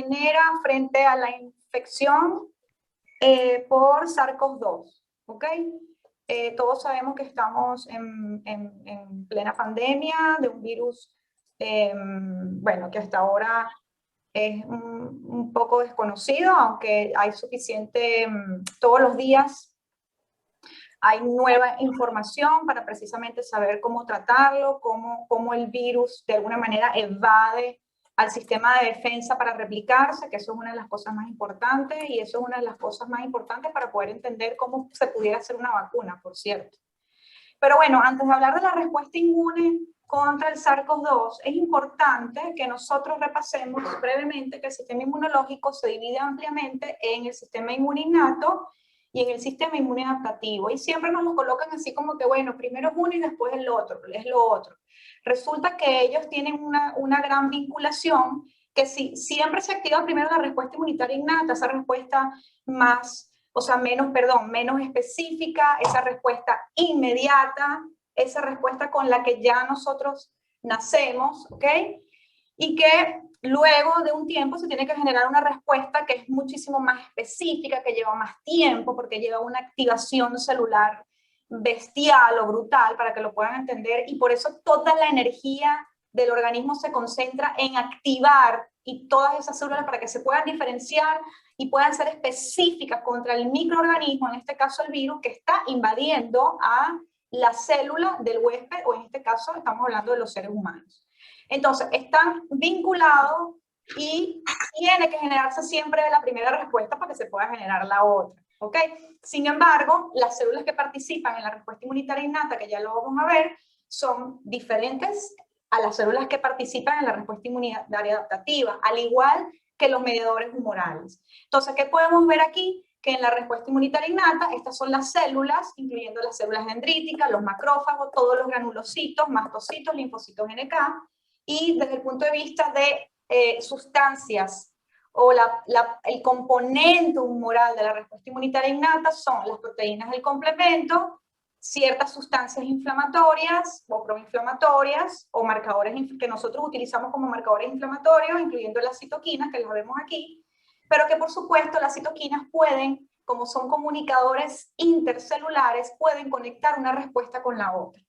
genera frente a la infección por SARS-CoV-2, ¿ok? Todos sabemos que estamos en plena pandemia de un virus, bueno, que hasta ahora es un poco desconocido, aunque hay suficiente, todos los días hay nueva información para precisamente saber cómo tratarlo, cómo el virus de alguna manera evade al sistema de defensa para replicarse, que eso es una de las cosas más importantes, y eso es una de las cosas más importantes para poder entender cómo se pudiera hacer una vacuna, por cierto. Pero bueno, antes de hablar de la respuesta inmune contra el SARS-CoV-2, es importante que nosotros repasemos brevemente que el sistema inmunológico se divide ampliamente en el sistema inmune innato y en el sistema inmune adaptativo. Y siempre nos lo colocan así como que, bueno, primero es uno y después es lo otro. Resulta que ellos tienen una gran vinculación, que si siempre se activa primero la respuesta inmunitaria innata, esa respuesta más, o sea, menos específica, esa respuesta inmediata, esa respuesta con la que ya nosotros nacemos, ¿ok? Y que luego de un tiempo se tiene que generar una respuesta que es muchísimo más específica, que lleva más tiempo, porque lleva una activación celular bestial o brutal, para que lo puedan entender, y por eso toda la energía del organismo se concentra en activar y todas esas células para que se puedan diferenciar y puedan ser específicas contra el microorganismo, en este caso el virus, que está invadiendo a la célula del huésped, o en este caso estamos hablando de los seres humanos. Entonces, están vinculados y tiene que generarse siempre la primera respuesta para que se pueda generar la otra, ¿ok? Sin embargo, las células que participan en la respuesta inmunitaria innata, que ya lo vamos a ver, son diferentes a las células que participan en la respuesta inmunitaria adaptativa, al igual que los mediadores humorales. Entonces, ¿qué podemos ver aquí? Que en la respuesta inmunitaria innata, estas son las células, incluyendo las células dendríticas, los macrófagos, todos los granulocitos, mastocitos, linfocitos NK, y desde el punto de vista de sustancias o el componente humoral de la respuesta inmunitaria innata son las proteínas del complemento, ciertas sustancias inflamatorias o proinflamatorias o marcadores que nosotros utilizamos como marcadores inflamatorios, incluyendo las citoquinas, que las vemos aquí, pero que por supuesto las citoquinas pueden, como son comunicadores intercelulares, pueden conectar una respuesta con la otra.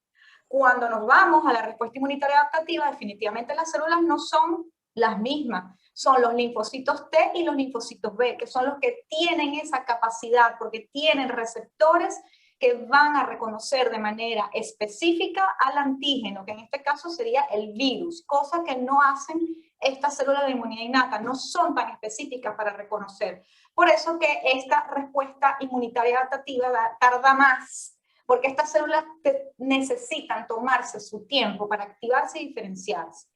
Cuando nos vamos a la respuesta inmunitaria adaptativa, definitivamente las células no son las mismas, son los linfocitos T y los linfocitos B, que son los que tienen esa capacidad, porque tienen receptores que van a reconocer de manera específica al antígeno, que en este caso sería el virus, cosa que no hacen estas células de inmunidad innata, no son tan específicas para reconocer. Por eso que esta respuesta inmunitaria adaptativa tarda más, porque estas células necesitan tomarse su tiempo para activarse y diferenciarse.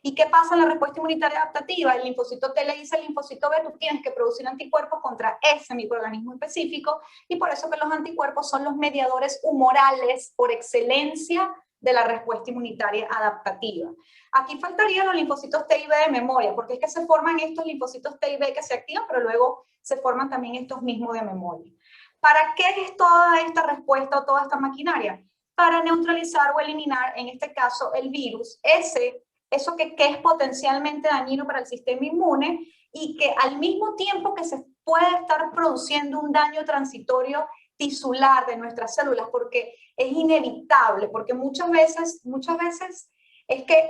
¿Y qué pasa en la respuesta inmunitaria adaptativa? El linfocito T le dice al linfocito B, tú tienes que producir anticuerpos contra ese microorganismo específico, y por eso que los anticuerpos son los mediadores humorales por excelencia de la respuesta inmunitaria adaptativa. Aquí faltarían los linfocitos T y B de memoria, porque es que se forman estos linfocitos T y B que se activan, pero luego se forman también estos mismos de memoria. ¿Para qué es toda esta respuesta o toda esta maquinaria? Para neutralizar o eliminar, en este caso, el virus, eso que es potencialmente dañino para el sistema inmune, y que al mismo tiempo que se puede estar produciendo un daño transitorio tisular de nuestras células, porque es inevitable, porque muchas veces es que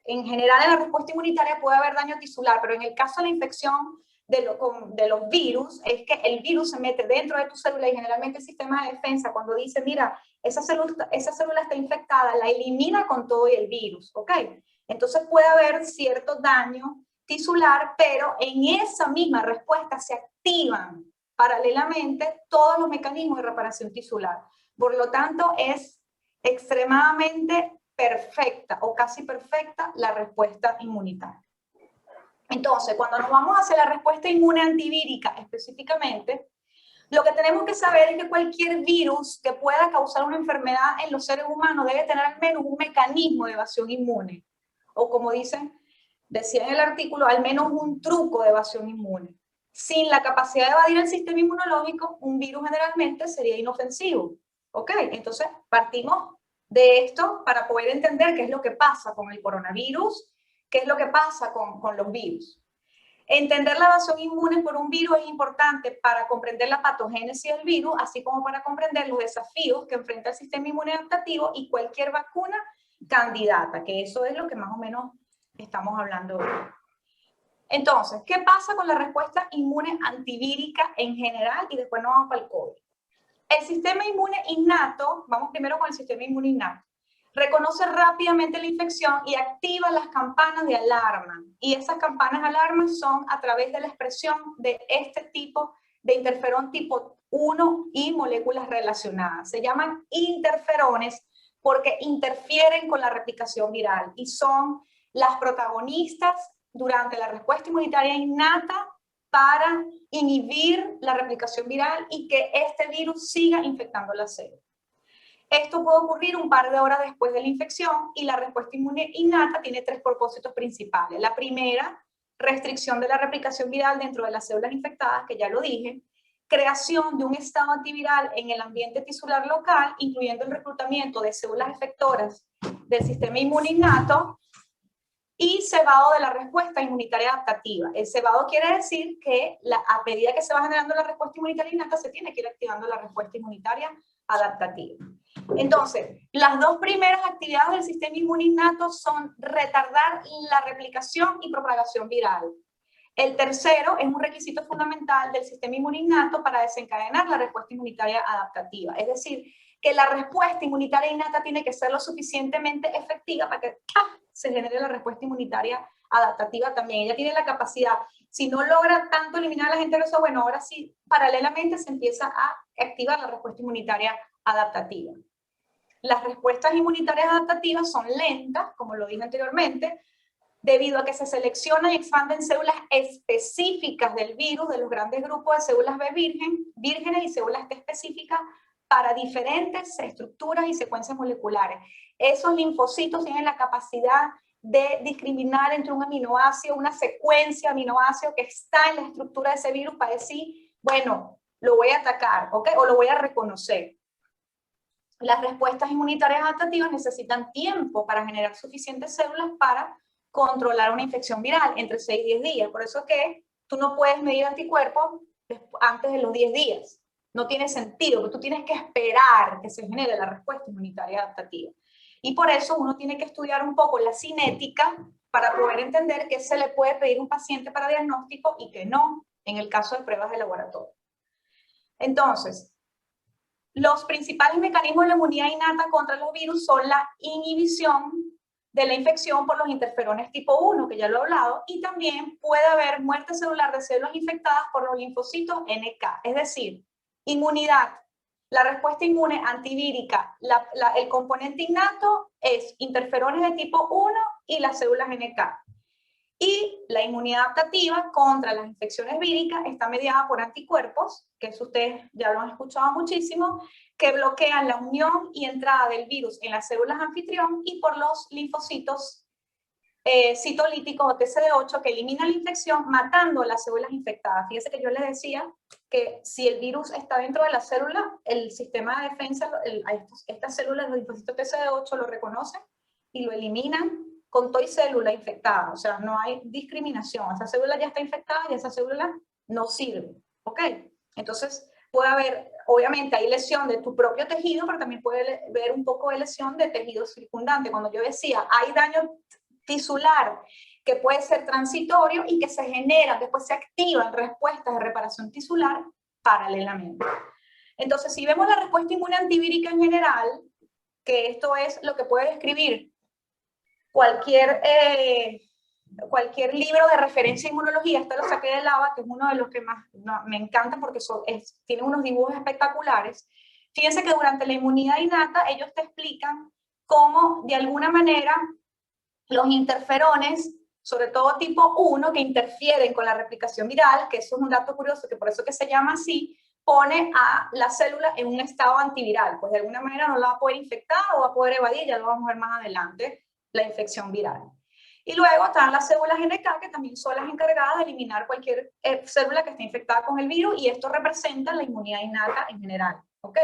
en general en la respuesta inmunitaria puede haber daño tisular, pero en el caso de la infección de los virus, es que el virus se mete dentro de tu célula, y generalmente el sistema de defensa, cuando dice, mira, esa célula está infectada, la elimina con todo y el virus, ¿ok? Entonces puede haber cierto daño tisular, pero en esa misma respuesta se activan paralelamente todos los mecanismos de reparación tisular. Por lo tanto, es extremadamente perfecta o casi perfecta la respuesta inmunitaria. Entonces, cuando nos vamos hacia la respuesta inmune antivírica específicamente, lo que tenemos que saber es que cualquier virus que pueda causar una enfermedad en los seres humanos debe tener al menos un mecanismo de evasión inmune. O como decía en el artículo, al menos un truco de evasión inmune. Sin la capacidad de evadir el sistema inmunológico, un virus generalmente sería inofensivo. ¿Ok? Entonces, partimos de esto para poder entender qué es lo que pasa con el coronavirus, qué es lo que pasa con los virus. Entender la evasión inmune por un virus es importante para comprender la patogénesis del virus, así como para comprender los desafíos que enfrenta el sistema inmune adaptativo y cualquier vacuna candidata, que eso es lo que más o menos estamos hablando hoy. Entonces, ¿qué pasa con la respuesta inmune antivírica en general? Y después nos vamos para el COVID. El sistema inmune innato, vamos primero con el sistema inmune innato, reconoce rápidamente la infección y activa las campanas de alarma. Y esas campanas de alarma son a través de la expresión de este tipo de interferón tipo 1 y moléculas relacionadas. Se llaman interferones porque interfieren con la replicación viral y son las protagonistas durante la respuesta inmunitaria innata para inhibir la replicación viral y que este virus siga infectando la célula. Esto puede ocurrir un par de horas después de la infección y la respuesta inmune innata tiene tres propósitos principales. La primera, restricción de la replicación viral dentro de las células infectadas, que ya lo dije, creación de un estado antiviral en el ambiente tisular local, incluyendo el reclutamiento de células efectoras del sistema inmune innato, y cebado de la respuesta inmunitaria adaptativa. El cebado quiere decir que a medida que se va generando la respuesta inmunitaria innata, se tiene que ir activando la respuesta inmunitaria adaptativa. Entonces, las dos primeras actividades del sistema inmune innato son retardar la replicación y propagación viral. El tercero es un requisito fundamental del sistema inmune innato para desencadenar la respuesta inmunitaria adaptativa. Es decir, que la respuesta inmunitaria innata tiene que ser lo suficientemente efectiva para que se genere la respuesta inmunitaria adaptativa también. Ella tiene la capacidad, si no logra tanto eliminar a la gente agresora, bueno, ahora sí, paralelamente se empieza a activar la respuesta inmunitaria adaptativa. Las respuestas inmunitarias adaptativas son lentas, como lo dije anteriormente, debido a que se seleccionan y expanden células específicas del virus, de los grandes grupos de células B vírgenes y células T específicas para diferentes estructuras y secuencias moleculares. Esos linfocitos tienen la capacidad de discriminar entre un aminoácido, una secuencia de aminoácidos que está en la estructura de ese virus para decir, bueno, lo voy a atacar, ¿ok? O lo voy a reconocer. Las respuestas inmunitarias adaptativas necesitan tiempo para generar suficientes células para controlar una infección viral, entre 6 y 10 días. Por eso que tú no puedes medir anticuerpos antes de los 10 días. No tiene sentido, porque tú tienes que esperar que se genere la respuesta inmunitaria adaptativa. Y por eso uno tiene que estudiar un poco la cinética para poder entender qué se le puede pedir a un paciente para diagnóstico y qué no, en el caso de pruebas de laboratorio. Entonces, los principales mecanismos de la inmunidad innata contra los virus son la inhibición de la infección por los interferones tipo 1, que ya lo he hablado, y también puede haber muerte celular de células infectadas por los linfocitos NK, es decir, inmunidad. La respuesta inmune antivírica, el componente innato es interferones de tipo 1 y las células NK. Y la inmunidad adaptativa contra las infecciones víricas está mediada por anticuerpos, que eso ustedes ya lo han escuchado muchísimo, que bloquean la unión y entrada del virus en las células anfitrión y por los linfocitos citolíticos o TCD8 que eliminan la infección matando las células infectadas. Fíjense que yo les decía que si el virus está dentro de la célula, el sistema de defensa, estas células, los linfocitos TCD8 lo reconocen y lo eliminan con toda célula infectada, o sea, no hay discriminación. Esa célula ya está infectada y esa célula no sirve, ¿ok? Entonces, puede haber, obviamente hay lesión de tu propio tejido, pero también puede haber un poco de lesión de tejido circundante. Cuando yo decía, hay daño tisular que puede ser transitorio y que se genera, después se activan respuestas de reparación tisular paralelamente. Entonces, si vemos la respuesta inmune antivírica en general, que esto es lo que puede describir cualquier libro de referencia de inmunología, este lo saqué de Lava, que es uno de los que más me encanta porque tiene unos dibujos espectaculares. Fíjense que durante la inmunidad innata ellos te explican cómo de alguna manera los interferones, sobre todo tipo 1, que interfieren con la replicación viral, que eso es un dato curioso, que por eso que se llama así, pone a la célula en un estado antiviral, pues de alguna manera no la va a poder infectar o va a poder evadir, ya lo vamos a ver más adelante, la infección viral. Y luego están las células NK, que también son las encargadas de eliminar cualquier célula que esté infectada con el virus, y esto representa la inmunidad innata en general, ¿ok?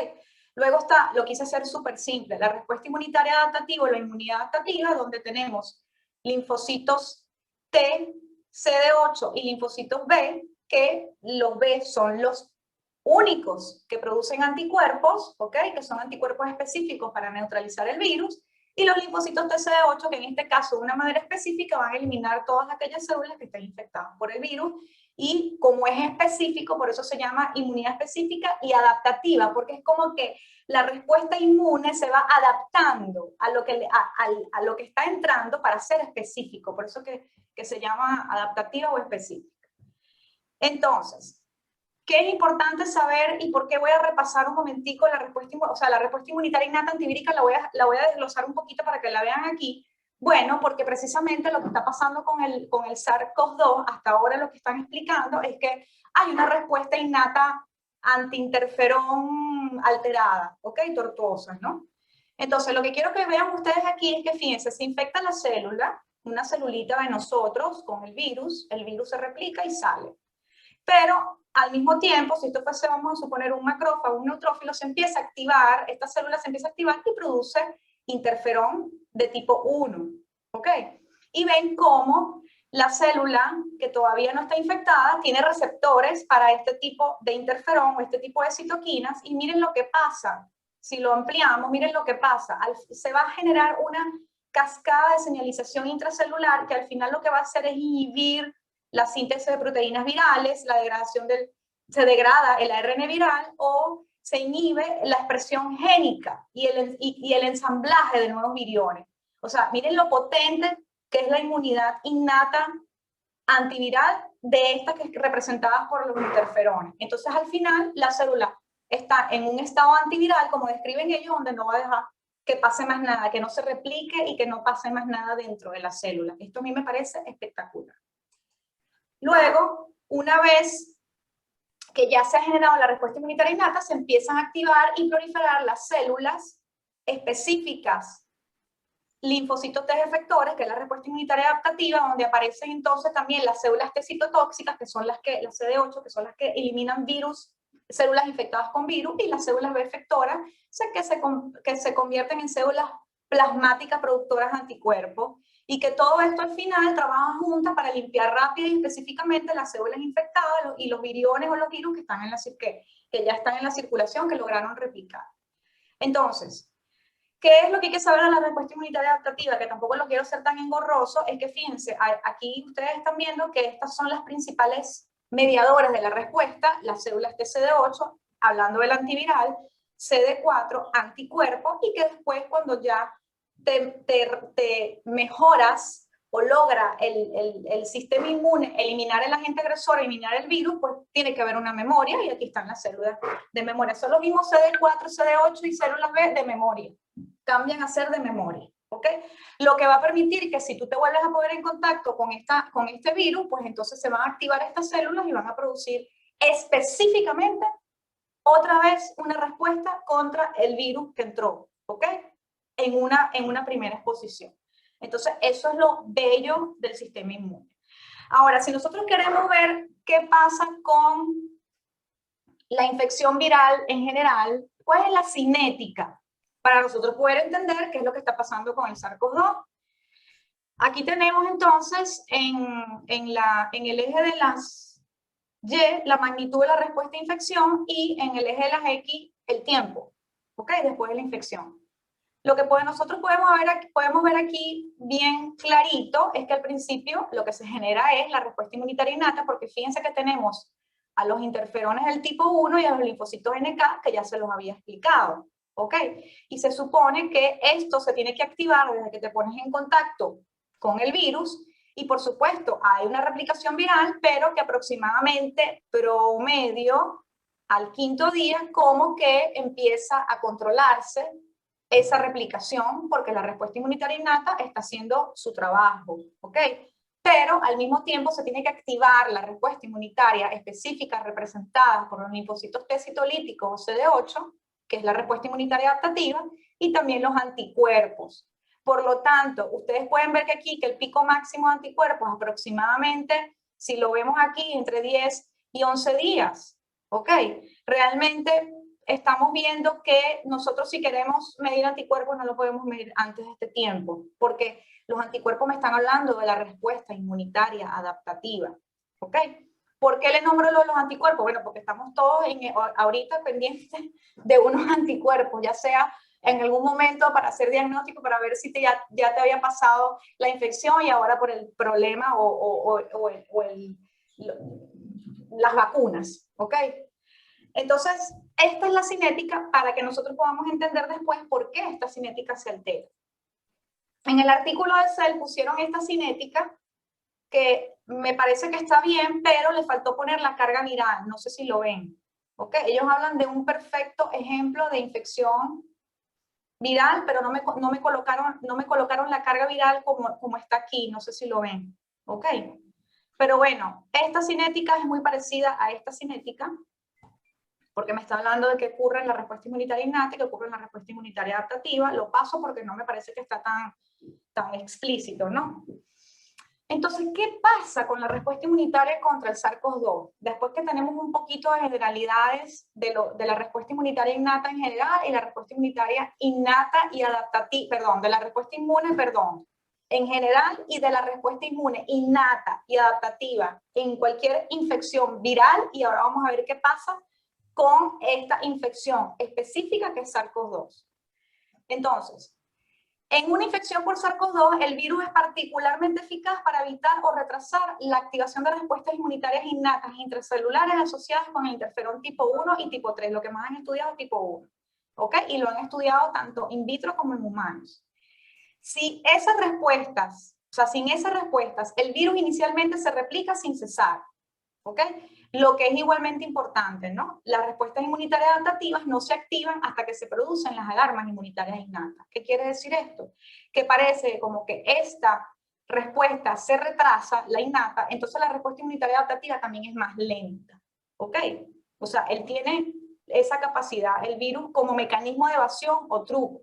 Luego está, lo quise hacer súper simple, la respuesta inmunitaria adaptativa o la inmunidad adaptativa, donde tenemos linfocitos T, CD8 y linfocitos B, que los B son los únicos que producen anticuerpos, ¿ok? Que son anticuerpos específicos para neutralizar el virus, y los linfocitos TCD8, que en este caso de una manera específica van a eliminar todas aquellas células que estén infectadas por el virus, y como es específico, por eso se llama inmunidad específica y adaptativa, porque es como que la respuesta inmune se va adaptando a lo que está entrando para ser específico, por eso que se llama adaptativa o específica. Entonces, ¿qué es importante saber y por qué voy a repasar un momentico la respuesta, la respuesta inmunitaria innata antivírica? La voy a desglosar un poquito para que la vean aquí. Bueno, porque precisamente lo que está pasando con el SARS-CoV-2, hasta ahora lo que están explicando es que hay una respuesta innata antiinterferón alterada, ¿ok? Tortuosa, ¿no? Entonces, lo que quiero que vean ustedes aquí es que, fíjense, se infecta la célula, una celulita de nosotros con el virus se replica y sale. Pero al mismo tiempo, si esto fuese, vamos a suponer, un macrófago, un neutrófilo, se empieza a activar, esta célula se empieza a activar y produce interferón de tipo 1, ¿ok? Y ven cómo la célula que todavía no está infectada tiene receptores para este tipo de interferón o este tipo de citoquinas, y miren lo que pasa. Si lo ampliamos, miren lo que pasa. Se va a generar una cascada de señalización intracelular que al final lo que va a hacer es inhibir la síntesis de proteínas virales, se degrada el ARN viral o se inhibe la expresión génica y el ensamblaje de nuevos viriones. O sea, miren lo potente que es la inmunidad innata antiviral de estas que es representadas por los interferones. Entonces, al final, la célula está en un estado antiviral, como describen ellos, donde no va a dejar que pase más nada, que no se replique y que no pase más nada dentro de la célula. Esto a mí me parece espectacular. Luego, una vez que ya se ha generado la respuesta inmunitaria innata, se empiezan a activar y proliferar las células específicas, linfocitos T efectores, que es la respuesta inmunitaria adaptativa, donde aparecen entonces también las células T citotóxicas, que son las CD8, que son las que eliminan virus, células infectadas con virus, y las células B efectoras, que se convierten en células plasmáticas productoras de anticuerpos, y que todo esto al final trabaja juntas para limpiar rápido y específicamente las células infectadas y los viriones o los virus que, están que ya están en la circulación, que lograron replicar. Entonces, ¿qué es lo que hay que saber de la respuesta inmunitaria adaptativa? Que tampoco lo quiero ser tan engorroso, es que fíjense, aquí ustedes están viendo que estas son las principales mediadoras de la respuesta, las células TCD8, hablando del antiviral, CD4, anticuerpos, y que después cuando ya te mejoras o logra el sistema inmune eliminar el agente agresor, eliminar el virus, pues tiene que haber una memoria, y aquí están las células de memoria. Son los mismos CD4, CD8 y células B de memoria. Cambian a ser de memoria, ¿ok? Lo que va a permitir que si tú te vuelves a poner en contacto con este virus, pues entonces se van a activar estas células y van a producir específicamente otra vez una respuesta contra el virus que entró, ¿ok? En una primera exposición. Entonces, eso es lo bello del sistema inmune. Ahora, si nosotros queremos ver qué pasa con la infección viral en general, ¿cuál es la cinética? Para nosotros poder entender qué es lo que está pasando con el SARS-CoV-2. Aquí tenemos entonces en el eje de las Y la magnitud de la respuesta a infección y en el eje de las X el tiempo, ¿ok? Después de la infección. Lo que nosotros podemos ver aquí bien clarito es que al principio lo que se genera es la respuesta inmunitaria innata, porque fíjense que tenemos a los interferones del tipo 1 y a los linfocitos NK, que ya se los había explicado, ¿ok? Y se supone que esto se tiene que activar desde que te pones en contacto con el virus, y por supuesto hay una replicación viral, pero que aproximadamente promedio al quinto día como que empieza a controlarse esa replicación, porque la respuesta inmunitaria innata está haciendo su trabajo, ¿ok? Pero al mismo tiempo se tiene que activar la respuesta inmunitaria específica representada por los linfocitos T citolíticos o CD8, que es la respuesta inmunitaria adaptativa, y también los anticuerpos. Por lo tanto, ustedes pueden ver que aquí que el pico máximo de anticuerpos aproximadamente, si lo vemos aquí, entre 10 y 11 días, ¿ok? Realmente estamos viendo que nosotros, si queremos medir anticuerpos, no lo podemos medir antes de este tiempo, porque Los anticuerpos me están hablando de la respuesta inmunitaria adaptativa, ¿ok? ¿Por qué le nombro los anticuerpos? Bueno, porque estamos todos ahorita pendientes de unos anticuerpos, ya sea en algún momento para hacer diagnóstico, para ver si ya te había pasado la infección y ahora por el problema las vacunas, ¿ok? Entonces, esta es la cinética para que nosotros podamos entender después por qué esta cinética se altera. En el artículo de Cell pusieron esta cinética que me parece que está bien, pero le faltó poner la carga viral, no sé si lo ven. ¿Okay? Ellos hablan de un perfecto ejemplo de infección viral, pero no me colocaron la carga viral como está aquí, no sé si lo ven. ¿Ok? Pero bueno, esta cinética es muy parecida a esta cinética, porque me está hablando de qué ocurre en la respuesta inmunitaria innata y qué ocurre en la respuesta inmunitaria adaptativa. Lo paso porque no me parece que está tan explícito, ¿no? Entonces, ¿qué pasa con la respuesta inmunitaria contra el SARS-CoV-2? Después que tenemos un poquito de generalidades de la respuesta inmunitaria innata en general y la respuesta inmunitaria innata y adaptativa, perdón, de la respuesta inmune, perdón, en general y de la respuesta inmune innata y adaptativa en cualquier infección viral, y ahora vamos a ver qué pasa con esta infección específica que es SARS-CoV-2. Entonces, en una infección por SARS-CoV-2, el virus es particularmente eficaz para evitar o retrasar la activación de respuestas inmunitarias innatas intracelulares asociadas con el interferón tipo 1 y tipo 3, lo que más han estudiado es tipo 1, ¿ok? Y lo han estudiado tanto in vitro como en humanos. Si esas respuestas, o sea, sin esas respuestas, el virus inicialmente se replica sin cesar, ¿ok? Lo que es igualmente importante, ¿no? Las respuestas inmunitarias adaptativas no se activan hasta que se producen las alarmas inmunitarias innatas. ¿Qué quiere decir esto? Que parece como que esta respuesta se retrasa, la innata, entonces la respuesta inmunitaria adaptativa también es más lenta, ¿ok? O sea, él tiene esa capacidad, el virus, como mecanismo de evasión o truco.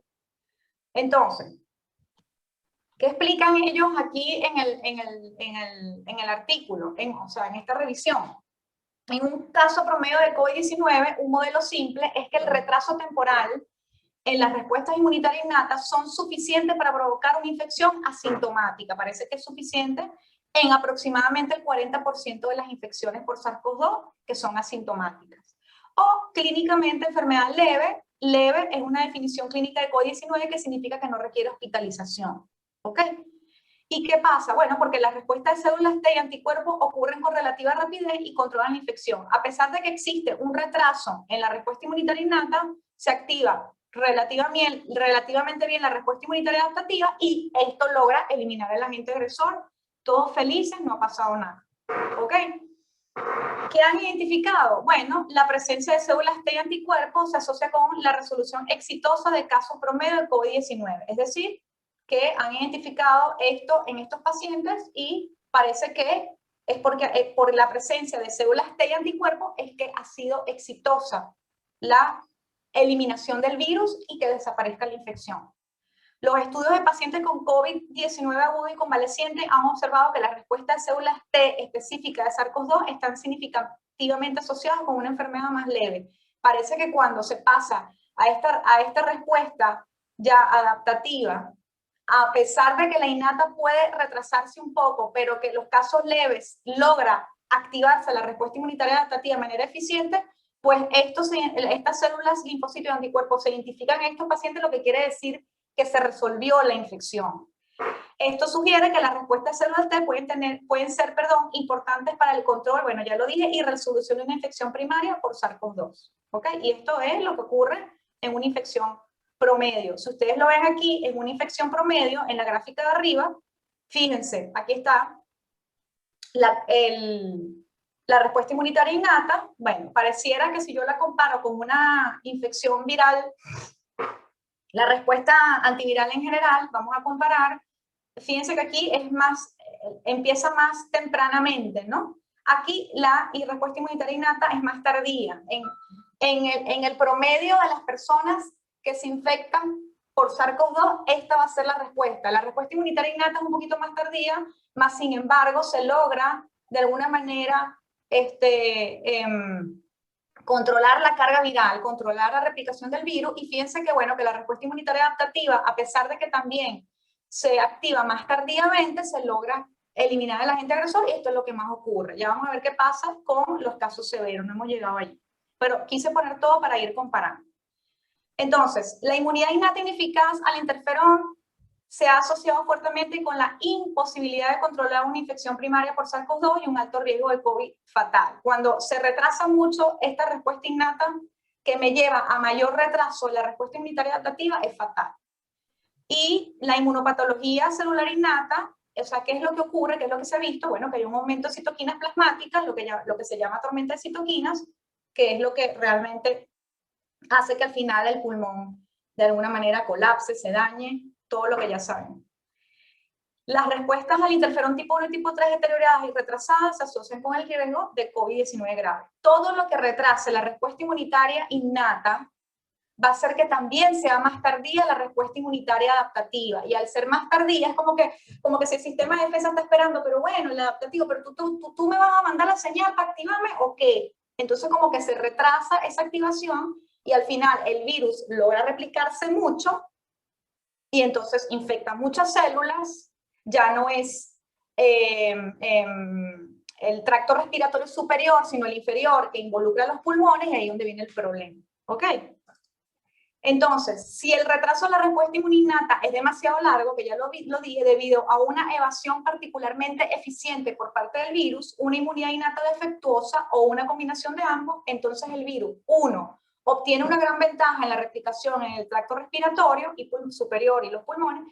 Entonces, ¿qué explican ellos aquí en el artículo, o sea, en esta revisión? En un caso promedio de COVID-19, un modelo simple es que el retraso temporal en las respuestas inmunitarias innatas son suficientes para provocar una infección asintomática. Parece que es suficiente en aproximadamente el 40% de las infecciones por SARS-CoV-2 que son asintomáticas. O clínicamente enfermedad leve. Leve es una definición clínica de COVID-19 que significa que no requiere hospitalización. ¿Ok? ¿Y qué pasa? Bueno, porque las respuestas de células T y anticuerpos ocurren con relativa rapidez y controlan la infección. A pesar de que existe un retraso en la respuesta inmunitaria innata, se activa relativamente bien la respuesta inmunitaria adaptativa y esto logra eliminar el agente agresor. Todos felices, no ha pasado nada. ¿Ok? ¿Qué han identificado? Bueno, la presencia de células T y anticuerpos se asocia con la resolución exitosa de casos promedio de COVID-19. Es decir, que han identificado esto en estos pacientes y parece que es porque por la presencia de células T y anticuerpos es que ha sido exitosa la eliminación del virus y que desaparezca la infección. Los estudios de pacientes con COVID-19 agudo y convaleciente han observado que la respuesta de células T específica de SARS-CoV-2 están significativamente asociadas con una enfermedad más leve. Parece que cuando se pasa a esta respuesta ya adaptativa, a pesar de que la innata puede retrasarse un poco, pero que en los casos leves logra activarse la respuesta inmunitaria adaptativa de manera eficiente, pues estas células, linfocitos y anticuerpos se identifican en estos pacientes, lo que quiere decir que se resolvió la infección. Esto sugiere que las respuestas de células T pueden ser importantes para el control, bueno, ya lo dije, y resolución de una infección primaria por SARS-CoV-2. ¿Ok? Y esto es lo que ocurre en una infección promedio. Si ustedes lo ven aquí, en una infección promedio, en la gráfica de arriba, fíjense, aquí está la respuesta inmunitaria innata. Bueno, pareciera que si yo la comparo con una infección viral, la respuesta antiviral en general, vamos a comparar, fíjense que aquí empieza más tempranamente, ¿no? Aquí la respuesta inmunitaria innata es más tardía. En el promedio de las personas que se infectan por SARS-CoV-2, esta va a ser la respuesta. La respuesta inmunitaria innata es un poquito más tardía, más sin embargo se logra de alguna manera controlar la carga viral, controlar la replicación del virus, y fíjense que, bueno, que la respuesta inmunitaria adaptativa, a pesar de que también se activa más tardíamente, se logra eliminar al agente agresor, y esto es lo que más ocurre. Ya vamos a ver qué pasa con los casos severos, no hemos llegado allí. Pero quise poner todo para ir comparando. Entonces, la inmunidad innata ineficaz al interferón se ha asociado fuertemente con la imposibilidad de controlar una infección primaria por SARS-CoV-2 y un alto riesgo de COVID fatal. Cuando se retrasa mucho esta respuesta innata, que me lleva a mayor retraso en la respuesta inmunitaria adaptativa, es fatal. Y la inmunopatología celular innata, o sea, ¿qué es lo que ocurre? ¿Qué es lo que se ha visto? Bueno, que hay un aumento de citoquinas plasmáticas, lo que se llama tormenta de citoquinas, que es lo que realmente hace que al final el pulmón de alguna manera colapse, se dañe, todo lo que ya saben. Las respuestas al interferón tipo 1 y tipo 3 deterioradas y retrasadas se asocian con el riesgo de COVID-19 grave. Todo lo que retrase la respuesta inmunitaria innata va a hacer que también sea más tardía la respuesta inmunitaria adaptativa. Y al ser más tardía es como que si el sistema de defensa está esperando, pero bueno, el adaptativo, pero tú me vas a mandar la señal para activarme o qué. Entonces como que se retrasa esa activación y al final el virus logra replicarse mucho y entonces infecta muchas células, ya no es el tracto respiratorio superior, sino el inferior que involucra los pulmones, y ahí es donde viene el problema. ¿Ok? Entonces, si el retraso de la respuesta inmunitaria es demasiado largo, que ya lo dije, debido a una evasión particularmente eficiente por parte del virus, una inmunidad innata defectuosa o una combinación de ambos, entonces el virus, uno, obtiene una gran ventaja en la replicación en el tracto respiratorio y superior y los pulmones,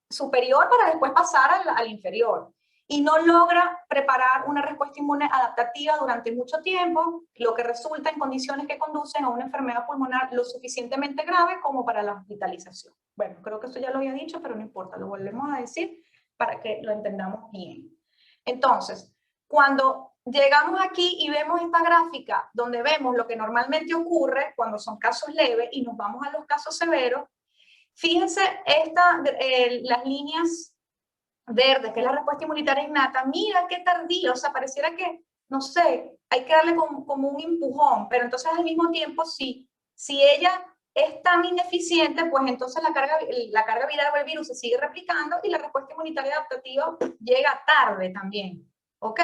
superior para después pasar al inferior. Y no logra preparar una respuesta inmune adaptativa durante mucho tiempo, lo que resulta en condiciones que conducen a una enfermedad pulmonar lo suficientemente grave como para la hospitalización. Bueno, creo que esto ya lo había dicho, pero no importa, lo volvemos a decir para que lo entendamos bien. Entonces, cuando llegamos aquí y vemos esta gráfica donde vemos lo que normalmente ocurre cuando son casos leves y nos vamos a los casos severos, fíjense las líneas verdes, que es la respuesta inmunitaria innata, mira qué tardío, o sea, pareciera que, no sé, hay que darle como un empujón, pero entonces al mismo tiempo, si ella es tan ineficiente, pues entonces la carga viral o el virus se sigue replicando y la respuesta inmunitaria adaptativa llega tarde también, ¿ok?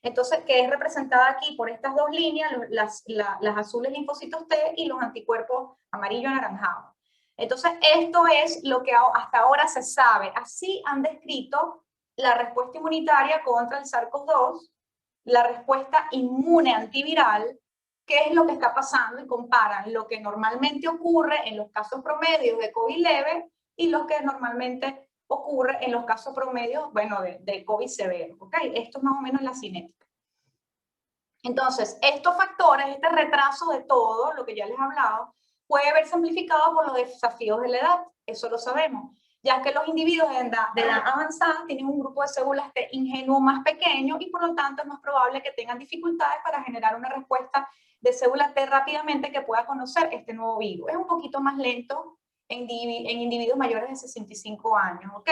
Entonces, que es representada aquí por estas dos líneas, las azules linfocitos T y los anticuerpos amarillo-anaranjados. Entonces, esto es lo que hasta ahora se sabe. Así han descrito la respuesta inmunitaria contra el SARS-CoV-2, la respuesta inmune antiviral, qué es lo que está pasando, y comparan lo que normalmente ocurre en los casos promedios de COVID leve y lo que normalmente ocurre en los casos promedios, bueno, de COVID severo. ¿Ok? Esto es más o menos la cinética. Entonces, estos factores, este retraso de todo, lo que ya les he hablado, puede verse amplificado por los desafíos de la edad, eso lo sabemos, ya que los individuos de edad avanzada tienen un grupo de células T ingenuo más pequeño y por lo tanto es más probable que tengan dificultades para generar una respuesta de células T rápidamente que pueda conocer este nuevo virus. Es un poquito más lento en individuos mayores de 65 años, ¿ok?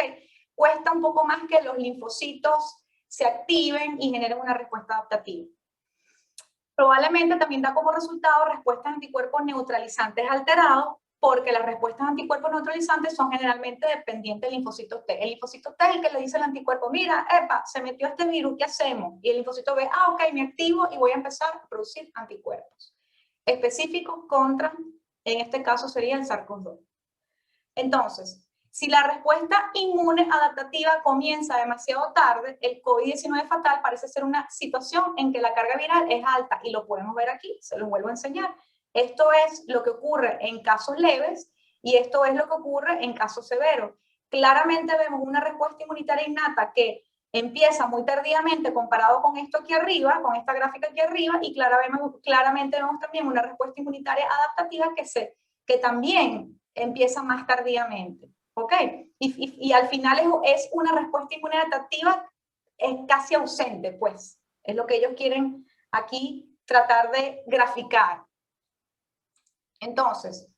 Cuesta un poco más que los linfocitos se activen y generen una respuesta adaptativa. Probablemente también da como resultado respuestas de anticuerpos neutralizantes alterados, porque las respuestas de anticuerpos neutralizantes son generalmente dependientes del linfocito T. El linfocito T es el que le dice al anticuerpo, mira, epa, se metió este virus, ¿qué hacemos? Y el linfocito ve, ah, ok, me activo y voy a empezar a producir anticuerpos específicos contra, en este caso sería el SARS-CoV-2. Entonces, si la respuesta inmune adaptativa comienza demasiado tarde, el COVID-19 fatal parece ser una situación en que la carga viral es alta, y lo podemos ver aquí, se los vuelvo a enseñar. Esto es lo que ocurre en casos leves y esto es lo que ocurre en casos severos. Claramente vemos una respuesta inmunitaria innata que empieza muy tardíamente comparado con esto aquí arriba, con esta gráfica aquí arriba, y claramente vemos también una respuesta inmunitaria adaptativa que también empieza más tardíamente. ¿Ok? Y al final es una respuesta inmune adaptativa casi ausente, pues. Es lo que ellos quieren aquí tratar de graficar. Entonces,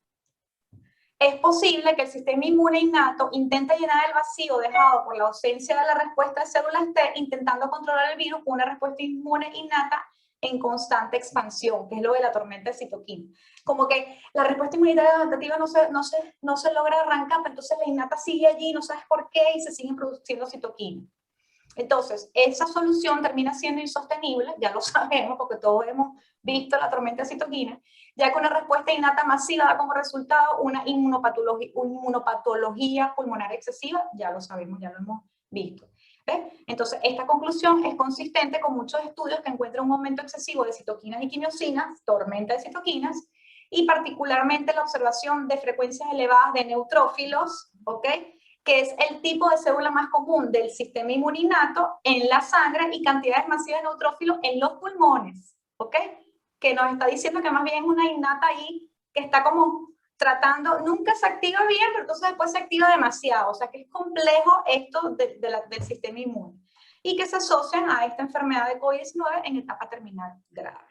es posible que el sistema inmune innato intente llenar el vacío dejado por la ausencia de la respuesta de células T, intentando controlar el virus con una respuesta inmune innata en constante expansión, que es lo de la tormenta de citoquina. Como que la respuesta inmunitaria adaptativa no se logra arrancar, pero entonces la innata sigue allí, no sabes por qué, y se siguen produciendo citoquinas. Entonces, esa solución termina siendo insostenible, ya lo sabemos, porque todos hemos visto la tormenta de citoquinas, ya que una respuesta innata masiva da como resultado una inmunopatología pulmonar excesiva, ya lo sabemos, ya lo hemos visto. ¿Ves? Entonces, esta conclusión es consistente con muchos estudios que encuentran un aumento excesivo de citoquinas y quimiosinas, tormenta de citoquinas, y particularmente la observación de frecuencias elevadas de neutrófilos, ¿ok?, que es el tipo de célula más común del sistema inmuninato en la sangre y cantidades masivas de neutrófilos en los pulmones, ¿ok? Que nos está diciendo que más bien es una innata ahí que está como tratando, nunca se activa bien, pero entonces después se activa demasiado, o sea que es complejo esto del sistema inmune y que se asocian a esta enfermedad de COVID-19 en etapa terminal grave.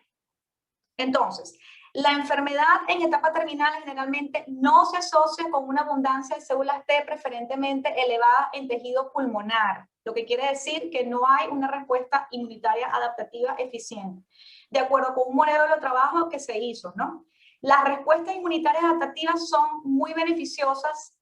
Entonces, la enfermedad en etapa terminal generalmente no se asocia con una abundancia de células T preferentemente elevadas en tejido pulmonar, lo que quiere decir que no hay una respuesta inmunitaria adaptativa eficiente, de acuerdo con un modelo de trabajo que se hizo, ¿no? Las respuestas inmunitarias adaptativas son muy beneficiosas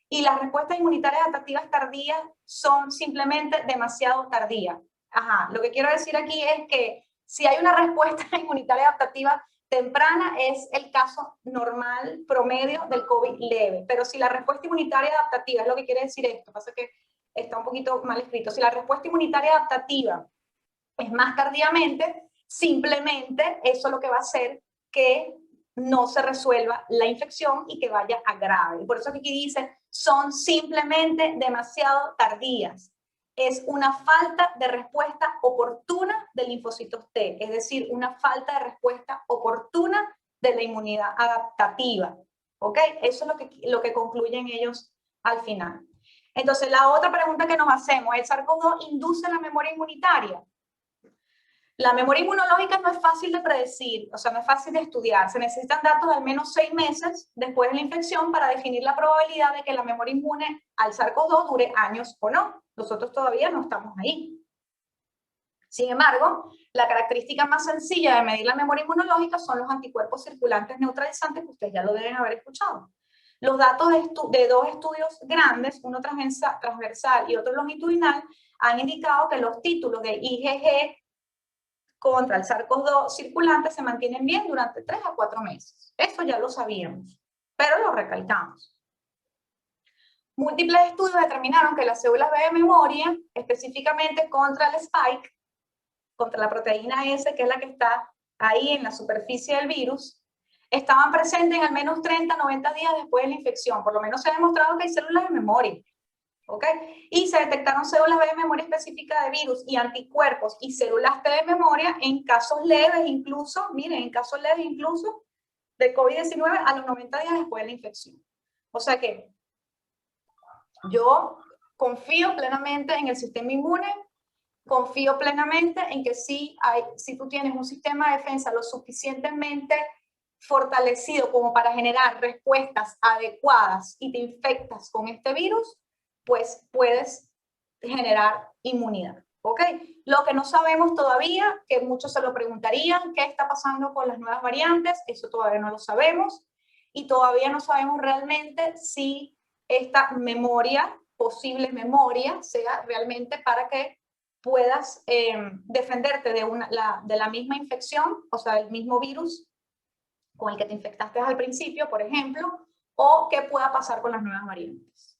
y las respuestas inmunitarias adaptativas tardías son simplemente demasiado tardías. Ajá, lo que quiero decir aquí es que si hay una respuesta inmunitaria adaptativa temprana es el caso normal, promedio del COVID leve. Pero si la respuesta inmunitaria adaptativa, es lo que quiere decir esto, pasa que está un poquito mal escrito, si la respuesta inmunitaria adaptativa es más tardíamente, simplemente eso lo que va a hacer que no se resuelva la infección y que vaya a grave. Y por eso aquí dice, son simplemente demasiado tardías. Es una falta de respuesta oportuna de linfocitos T, es decir, una falta de respuesta oportuna de la inmunidad adaptativa. ¿Ok? Eso es lo que concluyen ellos al final. Entonces, la otra pregunta que nos hacemos, ¿el SARS-CoV-2 induce la memoria inmunitaria? La memoria inmunológica no es fácil de predecir, o sea, no es fácil de estudiar. Se necesitan datos de al menos 6 meses después de la infección para definir la probabilidad de que la memoria inmune al SARS-CoV-2 dure años o no. Nosotros todavía no estamos ahí. Sin embargo, la característica más sencilla de medir la memoria inmunológica son los anticuerpos circulantes neutralizantes, que ustedes ya lo deben haber escuchado. Los datos de dos estudios grandes, uno transversal y otro longitudinal, han indicado que los títulos de IgG contra el SARS-CoV-2 circulante se mantienen bien durante 3 a 4 meses. Eso ya lo sabíamos, pero lo recalcamos. Múltiples estudios determinaron que las células B de memoria, específicamente contra el spike, contra la proteína S, que es la que está ahí en la superficie del virus, estaban presentes en al menos 30 a 90 días después de la infección. Por lo menos se ha demostrado que hay células de memoria. ¿Ok? Y se detectaron células B de memoria específica de virus y anticuerpos y células T de memoria en casos leves incluso, miren, en casos leves incluso de COVID-19 a los 90 días después de la infección. O sea que yo confío plenamente en el sistema inmune, confío plenamente en que si tú tienes un sistema de defensa lo suficientemente fortalecido como para generar respuestas adecuadas y te infectas con este virus, pues puedes generar inmunidad, ¿ok? Lo que no sabemos todavía, que muchos se lo preguntarían, ¿qué está pasando con las nuevas variantes? Eso todavía no lo sabemos y todavía no sabemos realmente si esta memoria, posible memoria, sea realmente para que puedas defenderte de la misma infección, o sea, el mismo virus con el que te infectaste al principio, por ejemplo, o qué pueda pasar con las nuevas variantes.